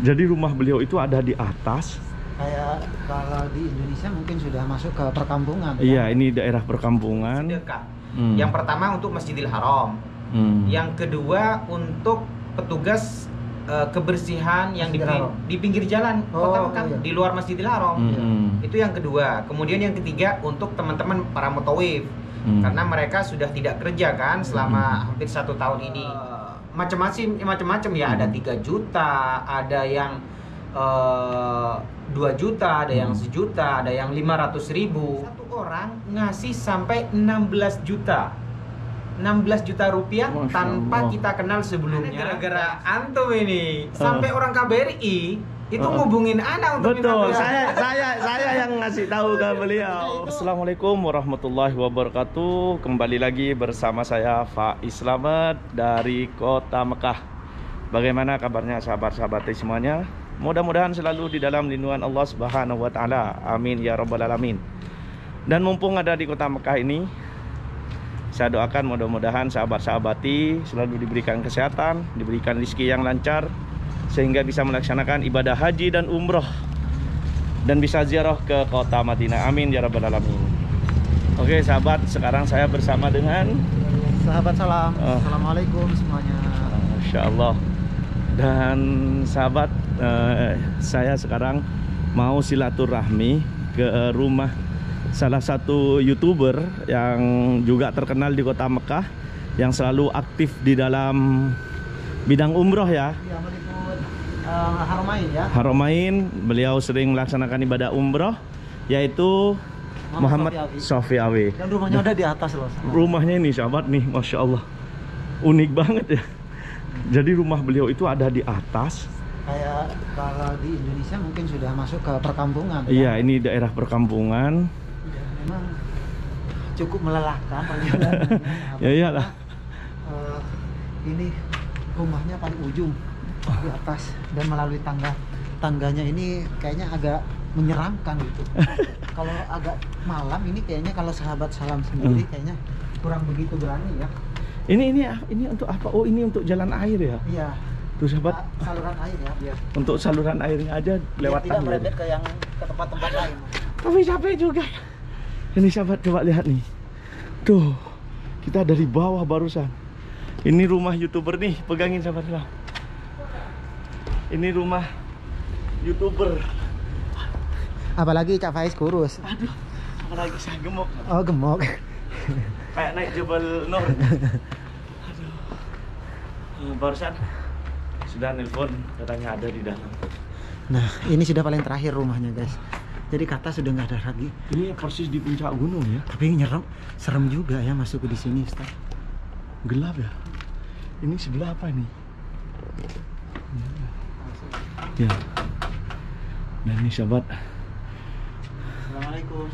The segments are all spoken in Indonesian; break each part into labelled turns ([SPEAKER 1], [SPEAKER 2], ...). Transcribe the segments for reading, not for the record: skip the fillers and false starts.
[SPEAKER 1] Jadi rumah beliau itu ada di atas.
[SPEAKER 2] Kayak kalau di Indonesia mungkin sudah masuk ke perkampungan.
[SPEAKER 1] Iya, ini daerah perkampungan.
[SPEAKER 3] Dekat. Yang pertama untuk Masjidil Haram. Yang kedua untuk petugas kebersihan yang di pinggir jalan Kota Mekah,
[SPEAKER 2] iya.
[SPEAKER 3] di luar Masjidil Haram. Itu yang kedua. Kemudian yang ketiga untuk teman-teman para mutawif. Karena mereka sudah tidak kerja kan selama hampir 1 tahun ini. Macam-macam ya, ada 3 juta, ada yang 2 juta, ada yang 1 juta, ada yang 500.000. Satu orang ngasih sampai 16 juta. 16 juta rupiah tanpa kita kenal sebelumnya. Gara-gara antum ini sampai orang KBRI itu ngubungin ana untuk
[SPEAKER 1] betul,
[SPEAKER 3] minta
[SPEAKER 1] saya yang ngasih tahu ke beliau. Assalamualaikum warahmatullahi wabarakatuh. Kembali lagi bersama saya Faiz Slamet dari Kota Mekah. Bagaimana kabarnya sahabat-sahabat semuanya? Mudah-mudahan selalu di dalam lindungan Allah Subhanahu wa taala. Amin ya rabbal alamin. Dan mumpung ada di Kota Mekah ini, saya doakan mudah-mudahan sahabat-sahabati selalu diberikan kesehatan, diberikan rezeki yang lancar, sehingga bisa melaksanakan ibadah haji dan umroh, dan bisa ziarah ke kota Madinah. Amin ya rabbal alamin. Oke sahabat, sekarang saya bersama dengan
[SPEAKER 2] Sahabat salam. Assalamualaikum semuanya.
[SPEAKER 1] Masya Allah. Dan sahabat, saya sekarang mau silaturahmi ke rumah salah satu YouTuber yang juga terkenal di Kota Mekah, yang selalu aktif di dalam bidang umroh ya.
[SPEAKER 2] Iya, meliput Haramain ya.
[SPEAKER 1] Haramain, beliau sering melaksanakan ibadah umroh, yaitu Muhammad Sofiawi.
[SPEAKER 2] Dan rumahnya udah di atas loh.
[SPEAKER 1] Rumahnya ini sahabat nih, Masya Allah, unik banget ya. Jadi rumah beliau itu ada di atas.
[SPEAKER 2] Kayak kalau di Indonesia mungkin sudah masuk ke perkampungan.
[SPEAKER 1] Iya, ini daerah perkampungan.
[SPEAKER 2] Ya, memang cukup melelahkan perjalanannya.
[SPEAKER 1] Ya iyalah.
[SPEAKER 2] Ini rumahnya paling ujung di atas, dan melalui tangganya ini kayaknya agak menyeramkan gitu. Kalau agak malam ini kayaknya, kalau sahabat salam sendiri kayaknya kurang begitu berani ya.
[SPEAKER 1] Ini untuk apa? Oh, ini untuk jalan air ya?
[SPEAKER 2] Iya.
[SPEAKER 1] Tuh sahabat,
[SPEAKER 2] Saluran air ya. Biar
[SPEAKER 1] untuk saluran airnya aja lewat
[SPEAKER 2] tidak
[SPEAKER 1] tangga.
[SPEAKER 2] merembet ke tempat-tempat lain.
[SPEAKER 1] Tapi capek juga. Ini sahabat, coba lihat nih. Tuh, kita dari bawah barusan. Ini rumah YouTuber nih, pegangin sahabat. Ini rumah YouTuber.
[SPEAKER 2] Apalagi Cak Faiz kurus.
[SPEAKER 1] Aduh, apalagi saya gemuk.
[SPEAKER 2] Oh, gemuk.
[SPEAKER 1] Kayak naik Jabal Nur. Aduh. Barusan sudah nelpon, katanya ada di dalam.
[SPEAKER 2] Nah, ini sudah paling terakhir rumahnya, guys. Jadi kata sudah nggak ada lagi.
[SPEAKER 1] Ini persis di puncak gunung ya.
[SPEAKER 2] Tapi serem juga ya masuk ke di sini, Ustaz.
[SPEAKER 1] Gelap ya. Ini sebelah apa nih? Ya. Dan ini sahabat.
[SPEAKER 2] Assalamualaikum.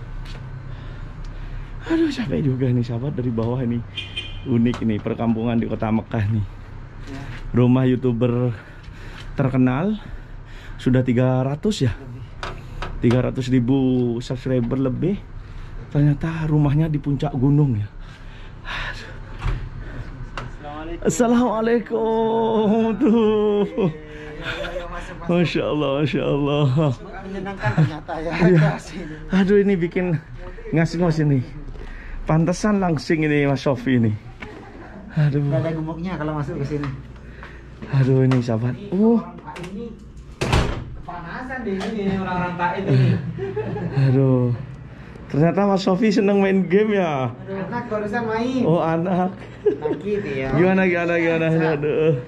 [SPEAKER 1] Aduh, capek juga nih sahabat, dari bawah ini. Unik ini perkampungan di Kota Mekah nih.
[SPEAKER 2] Ya.
[SPEAKER 1] Rumah YouTuber terkenal, sudah 300 ya. 300.000 subscriber lebih. Ternyata rumahnya di puncak gunung ya. Aduh. Assalamualaikum. Tuh. Masya Allah, Masya Allah.
[SPEAKER 2] Menyenangkan ternyata ya.
[SPEAKER 1] Ya. Aduh, ini bikin ngasih nih. Pantesan langsing ini Mas Sofi ini. Aduh.
[SPEAKER 2] Gak ada gemuknya kalau masuk ke sini.
[SPEAKER 1] Aduh, ini sahabat.
[SPEAKER 3] ini kepanasan di sini orang-orang Taif ini.
[SPEAKER 1] Aduh. Ternyata Mas Sofi seneng main game ya.
[SPEAKER 3] Anak barusan main.
[SPEAKER 1] Oh, anak.
[SPEAKER 3] Lagi dia.
[SPEAKER 1] Gimana? Aduh.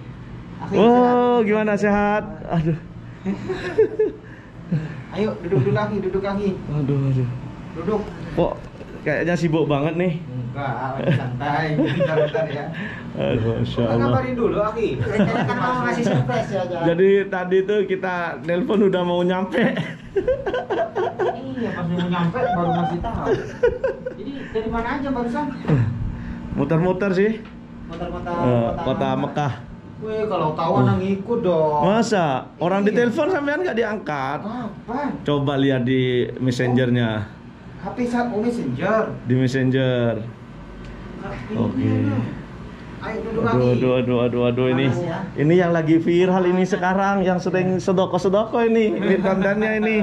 [SPEAKER 1] Oh, gimana, sehat? Aduh.
[SPEAKER 3] Ayo duduk lagi.
[SPEAKER 1] Aduh.
[SPEAKER 3] Duduk.
[SPEAKER 1] Kok kayaknya sibuk banget nih.
[SPEAKER 3] Enggak, lagi santai. Bentar ya.
[SPEAKER 1] Aduh, Masya Allah.
[SPEAKER 3] Kabarin dulu, Aki.
[SPEAKER 2] Kayaknya kan mau ngasih surprise ya.
[SPEAKER 1] Jadi tadi tuh kita nelpon udah mau nyampe.
[SPEAKER 3] Iya, pas mau nyampe baru ngasih tahu. Jadi dari mana aja barusan?
[SPEAKER 1] Muter-muter sih.
[SPEAKER 2] Muter-muter
[SPEAKER 1] Kota Mekah.
[SPEAKER 3] Wih, kalau tahu anak ngikut dong.
[SPEAKER 1] Masa? Orang ditelepon sampean nggak diangkat?
[SPEAKER 3] Apa?
[SPEAKER 1] Coba lihat di messengernya.
[SPEAKER 3] HP saat Messenger.
[SPEAKER 1] Di messenger. Oke.
[SPEAKER 3] Ayo duduk lagi.
[SPEAKER 1] Aduh ini.
[SPEAKER 2] Panas ya.
[SPEAKER 1] Ini yang lagi viral ini sekarang, yang sering sedoko-sedoko ini, kontennya ini.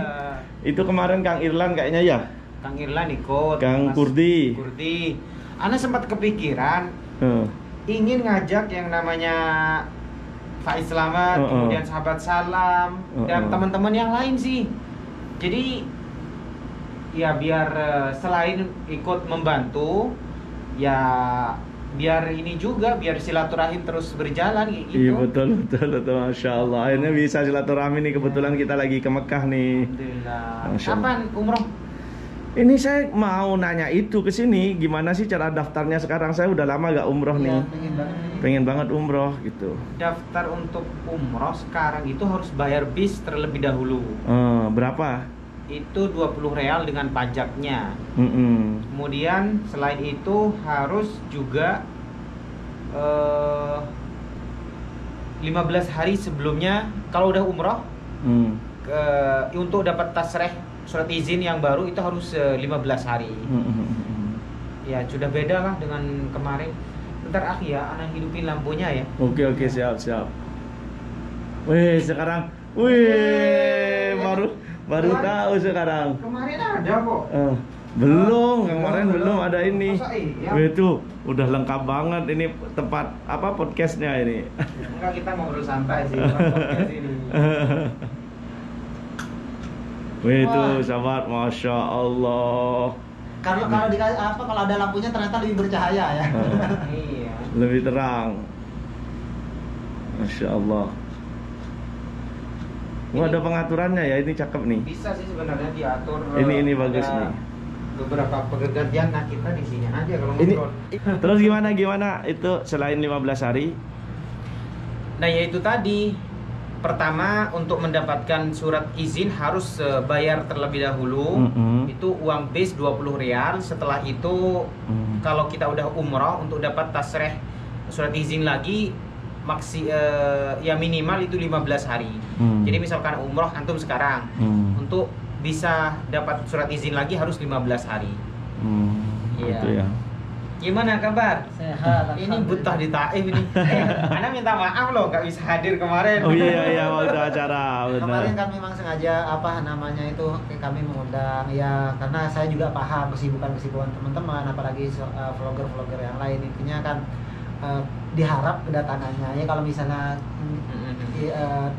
[SPEAKER 1] Itu kemarin Kang Irlan kayaknya ya.
[SPEAKER 3] Kang Irlan ikut.
[SPEAKER 1] Kang Kurdi.
[SPEAKER 3] Ana sempat kepikiran ingin ngajak yang namanya Faiz Slamet, kemudian Sahabat Salam, dan teman-teman yang lain sih. Jadi ya biar selain ikut membantu, ya biar ini juga, biar silaturahim terus berjalan gitu.
[SPEAKER 1] Iya betul, Masya Allah. Akhirnya bisa silaturahmi nih, kebetulan kita lagi ke Mekah nih.
[SPEAKER 3] Alhamdulillah.
[SPEAKER 1] Masya Allah.
[SPEAKER 3] Kapan umroh?
[SPEAKER 1] Ini saya mau nanya itu ke sini, gimana sih cara daftarnya sekarang? Saya udah lama gak umroh nih. Pengen banget umroh gitu.
[SPEAKER 3] Daftar untuk umroh sekarang itu harus bayar bis terlebih dahulu.
[SPEAKER 1] Berapa?
[SPEAKER 3] Itu 20 real dengan pajaknya. Kemudian selain itu harus juga 15 hari sebelumnya kalau udah umroh untuk dapat tasreh surat izin yang baru itu harus 15 hari. Ya sudah beda lah dengan kemarin. Bentar ya, anak hidupin lampunya ya.
[SPEAKER 1] Oke siap. Sekarang baru tahu sekarang.
[SPEAKER 3] Kemarin ada kok.
[SPEAKER 1] Belum, kemarin belum ada ini.
[SPEAKER 3] Masa iya?
[SPEAKER 1] Itu udah lengkap banget ini tempat apa podcastnya ini.
[SPEAKER 3] Enggak, kita ngobrol santai sih podcast ini.
[SPEAKER 1] Itu sahabat, Masya Allah.
[SPEAKER 2] Kalau ada lampunya ternyata lebih bercahaya ya.
[SPEAKER 3] Iya.
[SPEAKER 1] Lebih terang. Masya Allah. Wah, ada pengaturannya ya, ini cakep nih.
[SPEAKER 3] Bisa sih sebenarnya diatur.
[SPEAKER 1] Ini bagus
[SPEAKER 3] ada
[SPEAKER 1] nih.
[SPEAKER 3] Beberapa pekerjaan, nah kita di sini aja kalau
[SPEAKER 1] Ini
[SPEAKER 3] ngobrol.
[SPEAKER 1] terus gimana itu selain 15 hari?
[SPEAKER 3] Nah, yaitu tadi. Pertama, untuk mendapatkan surat izin harus bayar terlebih dahulu. Itu uang bis 20 real. Setelah itu kalau kita udah umroh, untuk dapat tasreh surat izin lagi ya minimal itu 15 hari. Jadi misalkan umroh antum sekarang, untuk bisa dapat surat izin lagi harus 15 hari. Iya.
[SPEAKER 1] Itu ya.
[SPEAKER 3] Gimana kabar?
[SPEAKER 2] Sehat.
[SPEAKER 3] Ini butuh di Taif ini. Ana minta maaf loh nggak bisa hadir kemarin.
[SPEAKER 1] Oh iya waktu acara benar.
[SPEAKER 2] Kemarin kan memang sengaja kami mengundang ya, karena saya juga paham kesibukan teman-teman, apalagi vlogger yang lain. Intinya kan diharap kedatangannya ya, kalau misalnya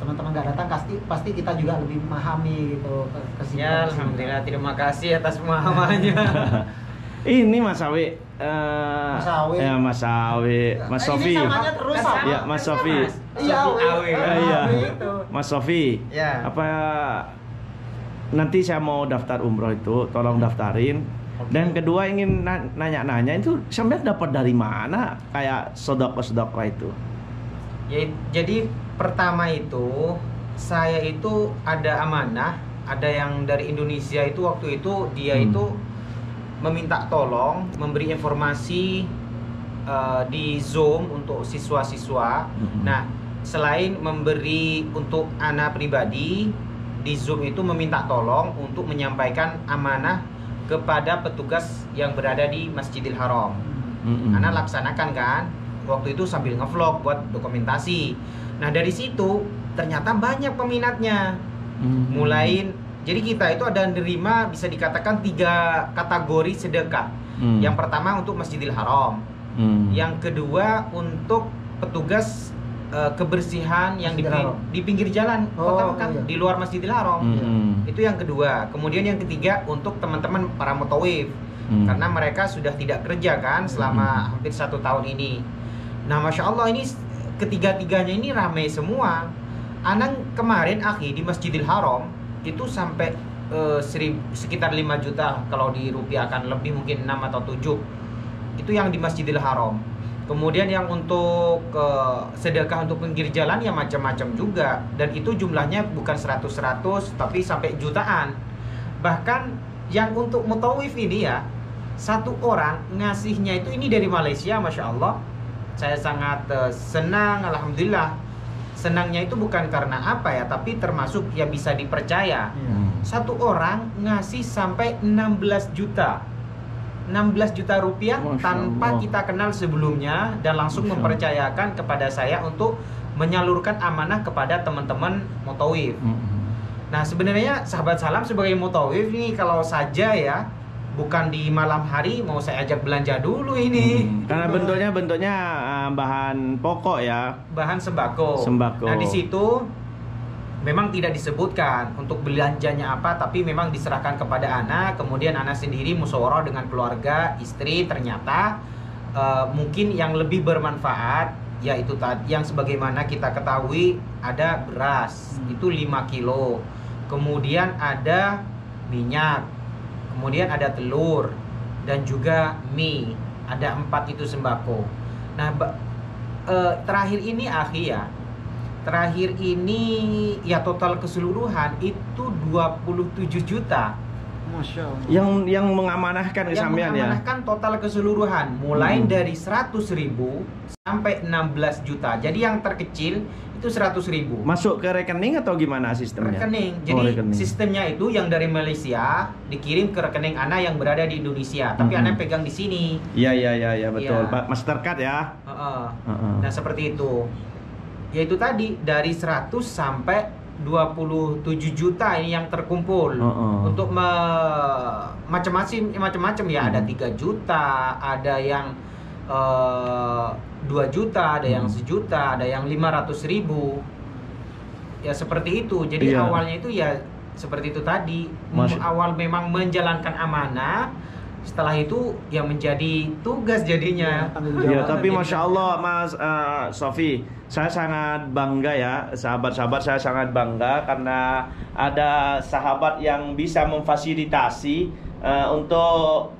[SPEAKER 2] teman-teman nggak datang pasti kita juga lebih memahami gitu kesibukan.
[SPEAKER 3] Ya alhamdulillah, terima kasih atas pemahamannya.
[SPEAKER 1] Ini Mas Awi.
[SPEAKER 2] Ya
[SPEAKER 1] Mas Awi. Mas Sofi.
[SPEAKER 2] Ini samanya terus sama.
[SPEAKER 1] Ya, Mas Sofi.
[SPEAKER 2] Iya,
[SPEAKER 1] Iya.
[SPEAKER 2] itu.
[SPEAKER 1] Mas Sofi.
[SPEAKER 3] Ya.
[SPEAKER 1] Apa nanti saya mau daftar umroh itu, tolong daftarin. Dan kedua ingin nanya-nanya itu sampai dapat dari mana kayak sodako itu?
[SPEAKER 3] Ya, jadi pertama itu saya itu ada amanah, ada yang dari Indonesia itu waktu itu dia itu meminta tolong memberi informasi di Zoom untuk siswa-siswa. Nah, selain memberi untuk anak pribadi, di Zoom itu meminta tolong untuk menyampaikan amanah kepada petugas yang berada di Masjidil Haram. Anak laksanakan kan, waktu itu sambil ngevlog buat dokumentasi. Nah, dari situ ternyata banyak peminatnya. Jadi kita itu ada nerima, bisa dikatakan 3 kategori sedekah. Yang pertama untuk Masjidil Haram. Yang kedua untuk petugas kebersihan yang di pinggir jalan kota Mekah, di luar Masjidil Haram. Itu yang kedua. Kemudian yang ketiga untuk teman-teman para mutawif, karena mereka sudah tidak kerja kan selama hampir 1 tahun ini. Nah, Masya Allah, ini ketiga-tiganya ini ramai semua. Anang kemarin di Masjidil Haram itu sampai sekitar 5 juta, kalau dirupiahkan lebih mungkin 6 atau 7. Itu yang di Masjidil Haram. Kemudian yang untuk sedekah untuk pinggir jalan ya macam-macam juga, dan itu jumlahnya bukan 100 tapi sampai jutaan. Bahkan yang untuk mutawif ini ya, 1 orang ngasihnya itu ini dari Malaysia, Masya Allah. Saya sangat senang, alhamdulillah. Senangnya itu bukan karena apa ya, tapi termasuk ya bisa dipercaya. 1 orang ngasih sampai 16 juta. 16 juta rupiah tanpa
[SPEAKER 1] Allah.
[SPEAKER 3] kita kenal sebelumnya, dan langsung
[SPEAKER 1] Masya Allah.
[SPEAKER 3] mempercayakan kepada saya untuk menyalurkan amanah kepada teman-teman Mutawif. Nah, sebenarnya sahabat salam sebagai Mutawif nih, kalau saja ya bukan di malam hari mau saya ajak belanja dulu ini.
[SPEAKER 1] Karena bentuknya bahan pokok ya.
[SPEAKER 3] Bahan sembako.
[SPEAKER 1] Sembako.
[SPEAKER 3] Nah, di situ memang tidak disebutkan untuk belanjanya apa, tapi memang diserahkan kepada anak. Kemudian anak sendiri musyawarah dengan keluarga, istri, ternyata mungkin yang lebih bermanfaat yaitu tadi yang sebagaimana kita ketahui ada beras itu 5 kilo. Kemudian ada minyak, kemudian ada telur, dan juga mie. Ada 4 itu sembako. Nah, terakhir ini terakhir ini ya total keseluruhan itu 27 juta.
[SPEAKER 2] Masya Allah.
[SPEAKER 1] Yang mengamanahkan ke
[SPEAKER 3] Yang
[SPEAKER 1] sampean ya.
[SPEAKER 3] mengamanahkan total keseluruhan mulai dari 100.000 sampai 16 juta. Jadi yang terkecil itu 100.000.
[SPEAKER 1] Masuk ke rekening atau gimana sistemnya?
[SPEAKER 3] Rekening.
[SPEAKER 1] Oh,
[SPEAKER 3] Jadi
[SPEAKER 1] rekening.
[SPEAKER 3] sistemnya itu yang dari Malaysia dikirim ke rekening Ana yang berada di Indonesia, tapi Ana pegang di sini.
[SPEAKER 1] Iya betul.
[SPEAKER 3] Iya.
[SPEAKER 1] Pak Mastercard ya.
[SPEAKER 3] Nah, seperti itu. Yaitu tadi dari 100 sampai 27 juta ini yang terkumpul. Untuk macam-macam ya, ada 3 juta, ada yang 2 juta, ada yang 1 juta, ada yang 500.000. Ya seperti itu. Jadi
[SPEAKER 1] Iya.
[SPEAKER 3] awalnya itu ya seperti itu tadi. Awal memang menjalankan amanah, setelah itu ya menjadi tugas jadinya.
[SPEAKER 1] Ya, tapi Masya Allah Mas Sofi, saya sangat bangga ya, sahabat-sahabat, saya sangat bangga karena ada sahabat yang bisa memfasilitasi untuk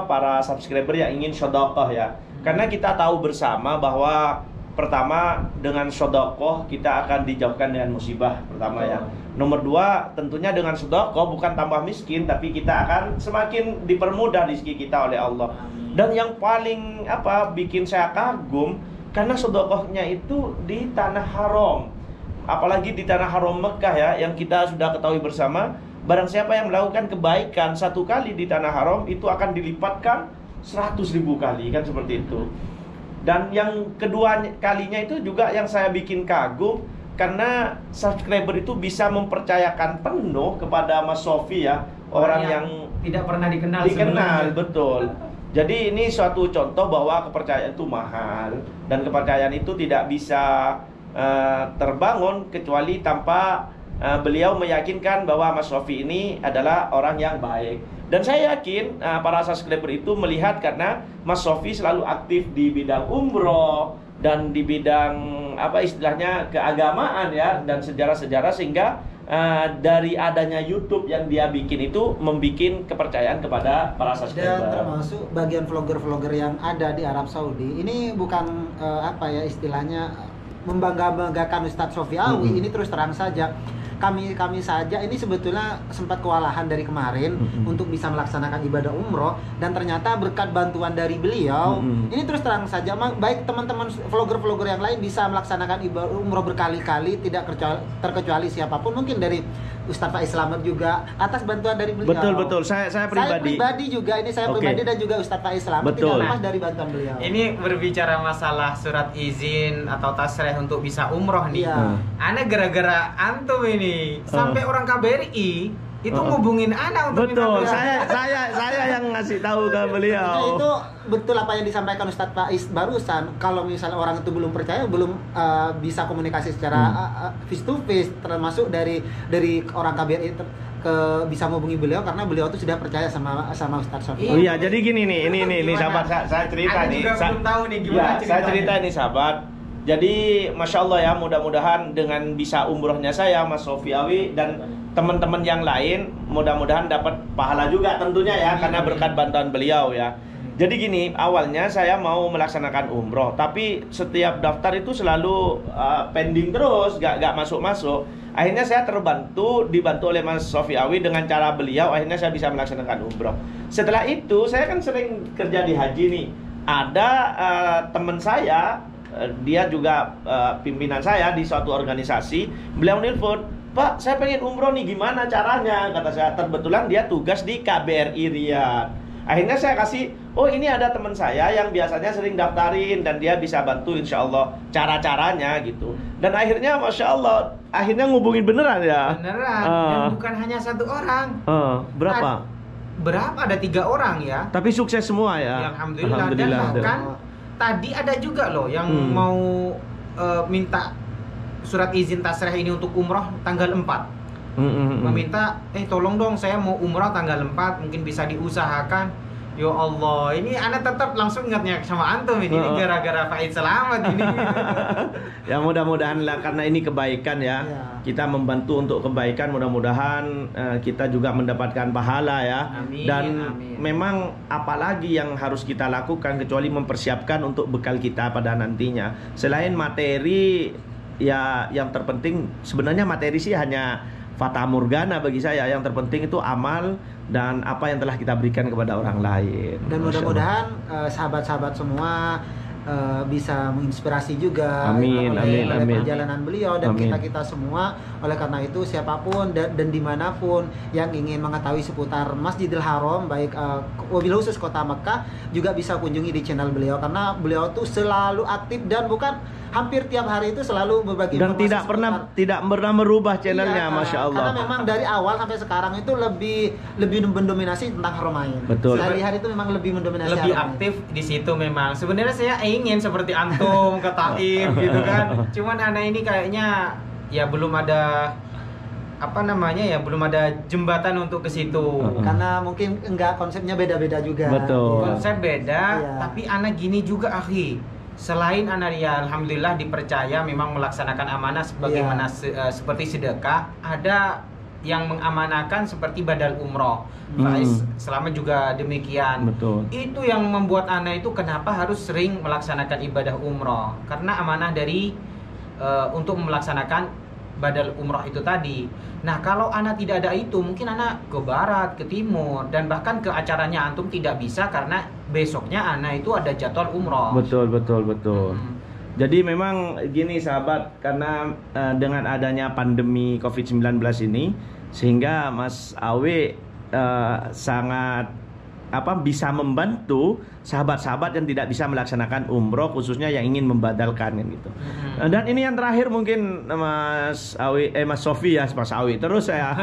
[SPEAKER 1] para subscriber yang ingin sedekah ya. Karena kita tahu bersama bahwa pertama dengan sedekah kita akan dijauhkan dengan musibah pertama ya. Nomor 2, tentunya dengan sedekah bukan tambah miskin, tapi kita akan semakin dipermudah rezeki kita oleh Allah. Dan yang paling bikin saya kagum karena sedekahnya itu di tanah haram. Apalagi di tanah haram Mekah ya, yang kita sudah ketahui bersama, barang siapa yang melakukan kebaikan 1 kali di tanah haram itu akan dilipatkan 100.000 kali, kan seperti itu. Dan yang kedua kalinya itu juga yang saya bikin kagum, karena subscriber itu bisa mempercayakan penuh kepada Mas Sofi ya, orang yang
[SPEAKER 3] tidak pernah dikenal
[SPEAKER 1] sebelumnya.
[SPEAKER 3] sebelumnya.
[SPEAKER 1] Betul. Jadi ini suatu contoh bahwa kepercayaan itu mahal, dan kepercayaan itu tidak bisa terbangun kecuali tanpa beliau meyakinkan bahwa Mas Sofi ini adalah orang yang baik. Dan saya yakin para subscriber itu melihat karena Mas Sofi selalu aktif di bidang umroh dan di bidang istilahnya keagamaan ya, dan sejarah-sejarah, sehingga dari adanya YouTube yang dia bikin itu membuat kepercayaan kepada para
[SPEAKER 2] Dan
[SPEAKER 1] subscriber.
[SPEAKER 2] termasuk bagian vlogger-vlogger yang ada di Arab Saudi. Ini bukan istilahnya membangga-banggakan Ustadz Sofi Awi. Ini terus terang saja, kami saja ini sebetulnya sempat kewalahan dari kemarin untuk bisa melaksanakan ibadah umroh, dan ternyata berkat bantuan dari beliau ini terus terang saja baik teman-teman vlogger-vlogger yang lain bisa melaksanakan ibadah umroh berkali-kali, tidak terkecuali siapapun, mungkin dari Ustadz Faiz Slamet juga atas bantuan dari beliau.
[SPEAKER 1] Betul. Saya pribadi
[SPEAKER 2] juga ini pribadi dan juga Ustadz Faiz Slamet
[SPEAKER 1] Betul.
[SPEAKER 2] tidak lepas dari bantuan beliau.
[SPEAKER 3] Ini berbicara masalah surat izin atau tasreh untuk bisa umroh nih.
[SPEAKER 2] Iya.
[SPEAKER 3] Ana gara-gara antum ini sampai orang KBRI itu ngubungin Ana untuk
[SPEAKER 1] Betul.
[SPEAKER 3] minta
[SPEAKER 1] Saya yang ngasih tahu ke
[SPEAKER 2] Nah,
[SPEAKER 1] beliau.
[SPEAKER 2] itu betul apa yang disampaikan Ustadz Faiz barusan. Kalau misalnya orang itu belum percaya, belum bisa komunikasi secara face to face, termasuk dari orang KBRI bisa menghubungi beliau karena beliau itu sudah percaya sama Ustadz Sofi.
[SPEAKER 1] Oh iya, jadi gini nih, ini sahabat, saya cerita
[SPEAKER 3] Ana
[SPEAKER 1] nih.
[SPEAKER 3] juga belum tahu nih gimana
[SPEAKER 1] Ya, saya
[SPEAKER 3] ceritanya.
[SPEAKER 1] cerita nih sahabat. Jadi Masya Allah ya, mudah-mudahan dengan bisa umrohnya saya, Mas Sofi Awi, dan teman-teman yang lain, mudah-mudahan dapat pahala juga tentunya ya, karena berkat bantuan beliau ya. Jadi gini, awalnya saya mau melaksanakan umroh, tapi setiap daftar itu selalu pending terus, gak masuk-masuk. Akhirnya saya dibantu oleh Mas Sofi Awi dengan cara beliau, akhirnya saya bisa melaksanakan umroh. Setelah itu, saya kan sering kerja di haji nih. Ada teman saya, dia juga pimpinan saya di suatu organisasi. Beliau nelfon, "Pak, saya pengen umroh nih, gimana caranya?" Kata saya, kebetulan dia tugas di KBRI Riyadh. Akhirnya saya kasih, oh ini ada teman saya yang biasanya sering daftarin dan dia bisa bantu insya Allah cara-caranya gitu. Dan akhirnya Masya Allah, akhirnya ngubungin beneran ya.
[SPEAKER 3] Beneran, dan bukan hanya satu orang.
[SPEAKER 1] Berapa?
[SPEAKER 3] Berapa? Ada 3 orang ya.
[SPEAKER 1] Tapi sukses semua ya.
[SPEAKER 3] Alhamdulillah. Dan bahkan tadi ada juga loh yang mau minta surat izin tasrih ini untuk umroh tanggal 4. Meminta, tolong dong saya mau umrah tanggal 4, mungkin bisa diusahakan. Ya Allah, ini anak tetap langsung ingatnya sama antum ini gara-gara Faid Selamat ini.
[SPEAKER 1] Ya mudah-mudahan lah, karena ini kebaikan ya. Kita membantu untuk kebaikan, mudah-mudahan kita juga mendapatkan pahala ya.
[SPEAKER 3] Amin,
[SPEAKER 1] dan
[SPEAKER 3] amin.
[SPEAKER 1] Memang apalagi yang harus kita lakukan kecuali mempersiapkan untuk bekal kita pada nantinya. Selain materi ya, yang terpenting sebenarnya materi sih hanya fata morgana bagi saya. Yang terpenting itu amal dan apa yang telah kita berikan kepada orang lain.
[SPEAKER 2] Dan mudah-mudahan sahabat-sahabat semua bisa menginspirasi juga oleh perjalanan beliau dan kita semua. Oleh karena itu siapapun dan dimanapun yang ingin mengetahui seputar Masjidil Haram, baik wabil khusus kota Mekah, juga bisa kunjungi di channel beliau, karena beliau tuh selalu aktif dan hampir tiap hari itu selalu berbagi
[SPEAKER 1] dan
[SPEAKER 2] informasi
[SPEAKER 1] tidak pernah merubah channelnya. Masya Allah.
[SPEAKER 2] Karena memang dari awal sampai sekarang itu lebih mendominasi tentang Haramain.
[SPEAKER 1] Betul.
[SPEAKER 2] Sehari-hari itu memang lebih mendominasi,
[SPEAKER 3] lebih
[SPEAKER 2] Haramain.
[SPEAKER 3] aktif di situ memang. Sebenarnya saya ingin seperti antum ke Taif gitu kan. Cuman anak ini kayaknya ya belum ada belum ada jembatan untuk ke situ.
[SPEAKER 2] Karena mungkin konsepnya beda-beda juga.
[SPEAKER 1] Betul.
[SPEAKER 3] Konsep beda, tapi anak gini juga akhi. Selain anak ya alhamdulillah dipercaya memang melaksanakan amanah sebagaimana seperti sedekah, ada yang mengamanahkan seperti badal umroh. Faiz selama juga demikian.
[SPEAKER 1] Betul.
[SPEAKER 3] Itu yang membuat anak itu kenapa harus sering melaksanakan ibadah umroh, karena amanah dari untuk melaksanakan badal umroh itu tadi. Nah, kalau anak tidak ada itu, mungkin anak ke barat, ke timur, dan bahkan ke acaranya antum tidak bisa karena besoknya anak itu ada jadwal umroh.
[SPEAKER 1] Betul. Jadi memang gini sahabat, karena dengan adanya pandemi COVID-19 ini, sehingga Mas Awe sangat bisa membantu sahabat-sahabat yang tidak bisa melaksanakan umroh, khususnya yang ingin membadalkan gitu. Dan ini yang terakhir mungkin Mas Awi, Mas Sofi ya, Mas Awi. Terus saya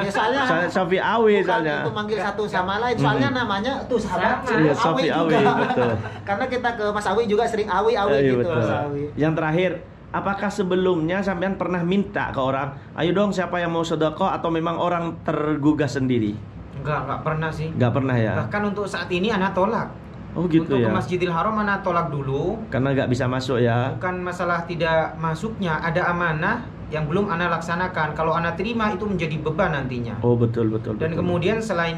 [SPEAKER 1] Sofi Awi soalnya.
[SPEAKER 2] Untuk manggil satu sama lain, soalnya namanya tuh sahabat
[SPEAKER 1] Sofi Awi, betul.
[SPEAKER 2] Karena kita ke Mas Awi juga sering Awi gitu. Mas Awi.
[SPEAKER 1] Yang terakhir, apakah sebelumnya sampean pernah minta ke orang, ayo dong siapa yang mau sedekah, atau memang orang tergugah sendiri?
[SPEAKER 3] Enggak pernah sih.
[SPEAKER 1] Enggak pernah ya.
[SPEAKER 3] Bahkan untuk saat ini anak tolak.
[SPEAKER 1] Oh gitu
[SPEAKER 3] untuk
[SPEAKER 1] ya.
[SPEAKER 3] Untuk ke Masjidil Haram anak tolak dulu.
[SPEAKER 1] Karena nggak bisa masuk ya.
[SPEAKER 3] Bukan masalah tidak masuknya, ada amanah yang belum anak laksanakan. Kalau anak terima itu menjadi beban nantinya.
[SPEAKER 1] Oh betul.
[SPEAKER 3] Dan kemudian selain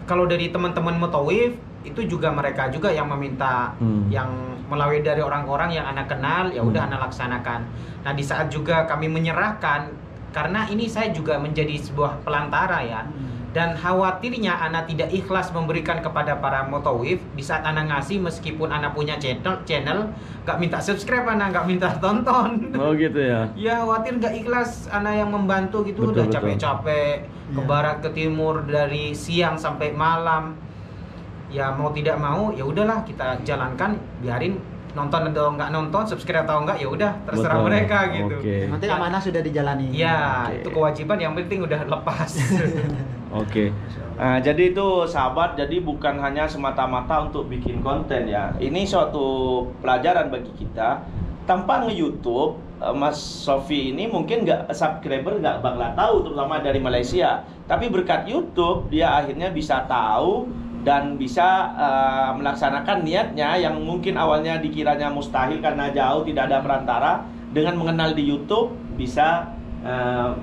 [SPEAKER 3] kalau dari teman-teman mutawif itu juga mereka juga yang meminta yang melalui dari orang-orang yang anak kenal, ya udah anak laksanakan. Nah di saat juga kami menyerahkan, karena ini saya juga menjadi sebuah pelantara ya. Dan khawatirnya anak tidak ikhlas memberikan kepada para mutawif di saat anak ngasih, meskipun anak punya channel gak minta subscribe, anak gak minta tonton.
[SPEAKER 1] Oh gitu ya.
[SPEAKER 3] Ya khawatir gak ikhlas anak yang membantu gitu. Udah capek-capek ke barat ke timur dari siang sampai malam. Ya mau tidak mau ya udahlah kita jalankan, biarin nonton atau nggak nonton, subscribe atau enggak ya udah terserah mereka gitu.
[SPEAKER 2] Nanti amanah sudah dijalani.
[SPEAKER 3] Ya, itu kewajiban, yang penting udah lepas.
[SPEAKER 1] Oke. Jadi itu sahabat, jadi bukan hanya semata-mata untuk bikin konten ya. Ini suatu pelajaran bagi kita. Tanpa nge-YouTube, Mas Sofi ini mungkin subscriber nggak bakal tahu, terutama dari Malaysia. Tapi berkat YouTube dia akhirnya bisa tahu dan bisa melaksanakan niatnya yang mungkin awalnya dikiranya mustahil karena jauh, tidak ada perantara. Dengan mengenal di YouTube bisa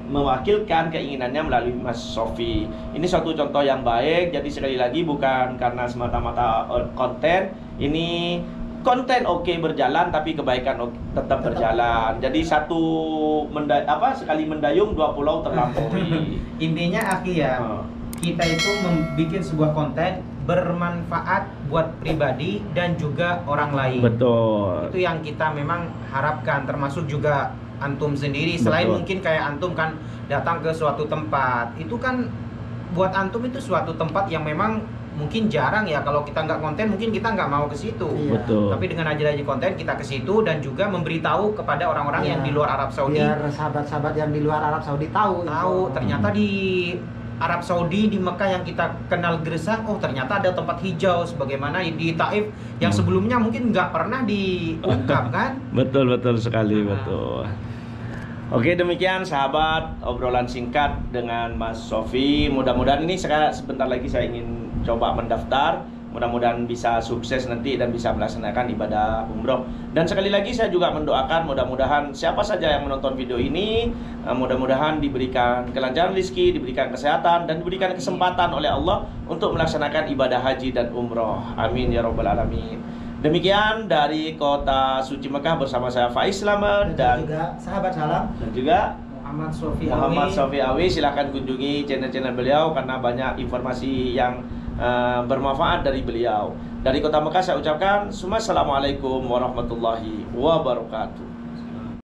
[SPEAKER 1] mewakilkan keinginannya melalui Mas Sofi. Ini suatu contoh yang baik. Jadi sekali lagi bukan karena semata-mata konten. Ini konten berjalan, tapi kebaikan tetap berjalan. Jadi sekali mendayung dua pulau terlampaui.
[SPEAKER 3] Intinya Aki ya, kita itu membuat sebuah konten bermanfaat buat pribadi dan juga orang lain.
[SPEAKER 1] Betul.
[SPEAKER 3] Itu yang kita memang harapkan, termasuk juga antum sendiri. Selain mungkin kayak antum kan datang ke suatu tempat, itu kan buat antum itu suatu tempat yang memang mungkin jarang ya, kalau kita nggak konten mungkin kita nggak mau ke situ.
[SPEAKER 2] Iya.
[SPEAKER 1] Betul.
[SPEAKER 3] Tapi dengan adanya konten kita ke situ dan juga memberitahu kepada orang-orang yang di luar Arab Saudi.
[SPEAKER 2] Biar sahabat-sahabat yang di luar Arab Saudi tahu.
[SPEAKER 3] Ternyata di Arab Saudi, di Mekah yang kita kenal gersang, oh ternyata ada tempat hijau sebagaimana di Taif yang sebelumnya mungkin nggak pernah diungkap kan.
[SPEAKER 1] Betul sekali, betul. Oke, demikian sahabat obrolan singkat dengan Mas Sofi. Mudah-mudahan ini sebentar lagi saya ingin coba mendaftar. Mudah-mudahan bisa sukses nanti dan bisa melaksanakan ibadah umroh. Dan sekali lagi saya juga mendoakan mudah-mudahan siapa saja yang menonton video ini, mudah-mudahan diberikan kelancaran rezeki, diberikan kesehatan, dan diberikan kesempatan oleh Allah untuk melaksanakan ibadah haji dan umroh. Amin ya rabbal alamin. Demikian dari kota suci Mekah bersama saya Faiz Slamet
[SPEAKER 2] Dan juga sahabat salam.
[SPEAKER 1] dan juga
[SPEAKER 3] Muhammad
[SPEAKER 1] Sofi Awi. Silahkan kunjungi channel-channel beliau karena banyak informasi yang bermanfaat dari beliau. Dari kota Mekah saya ucapkan Assalamualaikum warahmatullahi wabarakatuh.